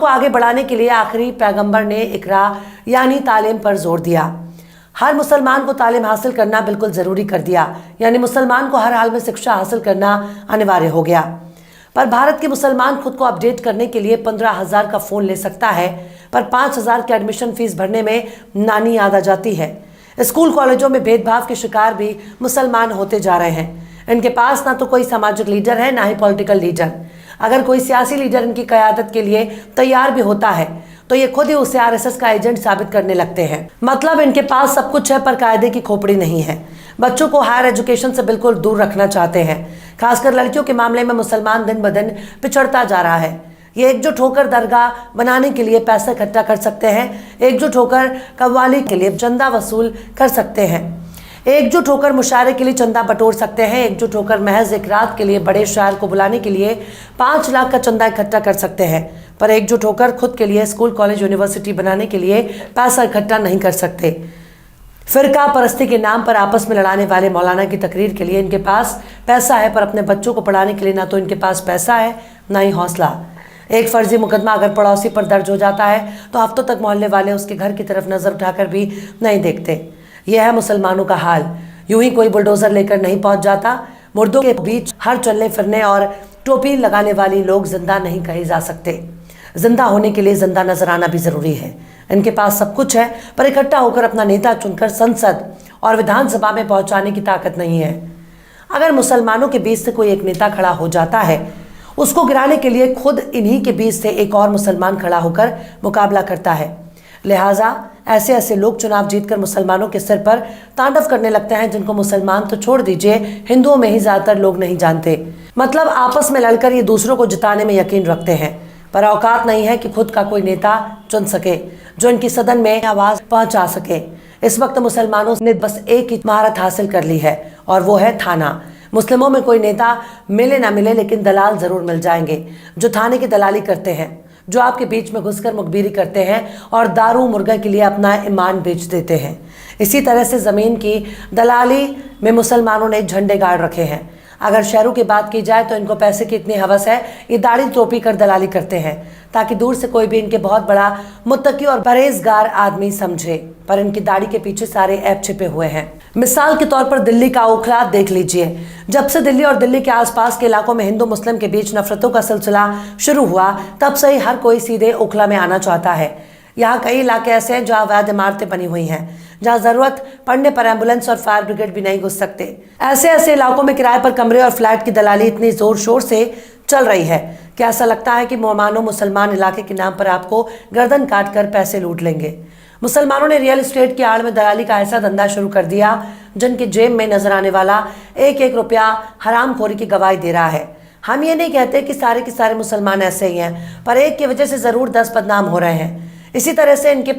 को आगे बढ़ाने के लिए आखिरी पैगंबर ने इकरा यानी तालीम पर जोर दिया। हर मुसलमान को तालीम हासिल करना बिल्कुल ज़रूरी कर दिया, यानी मुसलमान को हर हाल में शिक्षा हासिल करना अनिवार्य हो गया। पर भारत के मुसलमान खुद को अपडेट करने के लिए 15,000 का फ़ोन ले सकता है, पर 5,000 की एडमिशन फ़ीस भरने में नानी याद आ जाती है। स्कूल कॉलेजों में भेदभाव के शिकार भी मुसलमान होते जा रहे हैं। इनके पास ना तो कोई सामाजिक लीडर है, ना ही पॉलिटिकल लीडर। अगर कोई सियासी लीडर इनकी क़यादत के लिए तैयार भी होता है तो ये खुद ही उसे आरएसएस का एजेंट साबित करने लगते हैं। मतलब इनके पास सब कुछ है पर कायदे की खोपड़ी नहीं है। बच्चों को हायर एजुकेशन से बिल्कुल दूर रखना चाहते हैं। खासकर लड़कियों के मामले में मुसलमान दिन ब दिन पिछड़ता जा रहा है। ये एकजुट होकर दरगाह बनाने के लिए पैसा इकट्ठा कर सकते हैं, एकजुट होकर कव्वाली के लिए चंदा वसूल कर सकते हैं, एकजुट होकर मुशायरे के लिए चंदा बटोर सकते हैं, एकजुट होकर महज एक रात के लिए बड़े शायर को बुलाने के लिए 5 लाख का चंदा इकट्ठा कर सकते हैं, पर एकजुट होकर खुद के लिए स्कूल कॉलेज यूनिवर्सिटी बनाने के लिए पैसा इकट्ठा नहीं कर सकते। फिरका परस्ती के नाम पर आपस में लड़ाने वाले मौलाना की तकरीर के लिए इनके पास पैसा है, पर अपने बच्चों को पढ़ाने के लिए ना तो इनके पास पैसा है ना ही हौसला। एक फर्जी मुकदमा अगर पड़ोसी पर दर्ज हो जाता है तो हफ्तों तक मोहल्ले वाले उसके घर की तरफ नज़र उठाकर भी नहीं देखते। यह है मुसलमानों का हाल। यूं ही कोई बुलडोज़र लेकर नहीं पहुंच जाता। मुर्दों के बीच हर चलने फिरने और टोपी लगाने वाली लोग जिंदा नहीं कहे जा सकते। जिंदा होने के लिए जिंदा नजर आना भी ज़रूरी है। इनके पास सब कुछ है, पर इकट्ठा होकर अपना नेता चुनकर संसद और विधानसभा में पहुंचाने की ताकत नहीं है। अगर मुसलमानों के बीच से कोई एक नेता खड़ा हो जाता है, उसको गिराने के लिए खुद इन्हीं के बीच से एक और मुसलमान खड़ा होकर मुकाबला करता है। लिहाजा ऐसे ऐसे लोग चुनाव जीतकर मुसलमानों के सिर पर तांडव करने लगते हैं, जिनको मुसलमान तो छोड़ दीजिए, हिंदुओं में ही ज़्यादातर लोग नहीं जानते। मतलब आपस में लड़कर ये दूसरों को जिताने में यकीन रखते हैं, पर औकात नहीं है कि खुद का कोई नेता चुन सके जो इनकी सदन में आवाज़ पहुंचा सके। इस वक्त मुसलमानों ने बस एक ही महारत हासिल कर ली है, और वो है थाना। मुस्लिमों में कोई नेता मिले ना मिले, लेकिन दलाल ज़रूर मिल जाएंगे जो थाने की दलाली करते हैं, जो आपके बीच में घुसकर मुखबिरी करते हैं और दारू मुर्गा के लिए अपना ईमान बेच देते हैं। इसी तरह से ज़मीन की दलाली में मुसलमानों ने झंडे गाड़ रखे हैं। अगर शहरों की बात की जाए तो इनको पैसे की इतनी हवस है, ये दाढ़ी टोपी कर दलाली करते हैं ताकि दूर से कोई भी इनके बहुत बड़ा मुत्तकी और परहेजगार आदमी समझे, पर इनकी दाढ़ी के पीछे सारे ऐप छिपे हुए हैं। मिसाल के तौर पर दिल्ली का ओखला देख लीजिए। जब से दिल्ली और दिल्ली के आसपास के इलाकों में हिंदू मुस्लिम के बीच नफरतों का सिलसिला शुरू हुआ, तब से ही हर कोई सीधे ओखला में आना चाहता है। यहाँ कई इलाके ऐसे हैं जहाँ अवैध इमारतें बनी हुई हैं, जहाँ ज़रूरत पड़ने पर एम्बुलेंस और फायर ब्रिगेड भी नहीं घुस सकते। ऐसे इलाकों में किराए पर कमरे और फ्लैट की दलाली इतनी ज़ोर शोर से चल रही है कि ऐसा लगता है कि मानो मुसलमान इलाके के नाम पर आपको गर्दन काट कर पैसे लूट लेंगे। मुसलमानों ने रियल एस्टेट की आड़ में दलाली का ऐसा धंधा शुरू कर दिया जिनके जेब में नजर आने वाला एक एक रुपया हरामखोरी की गवाही दे रहा है। हम ये नहीं कहते कि सारे के सारे मुसलमान ऐसे ही हैं, पर एक की वजह से ज़रूर 10 बदनाम हो रहे हैं। इसी तरह से इनके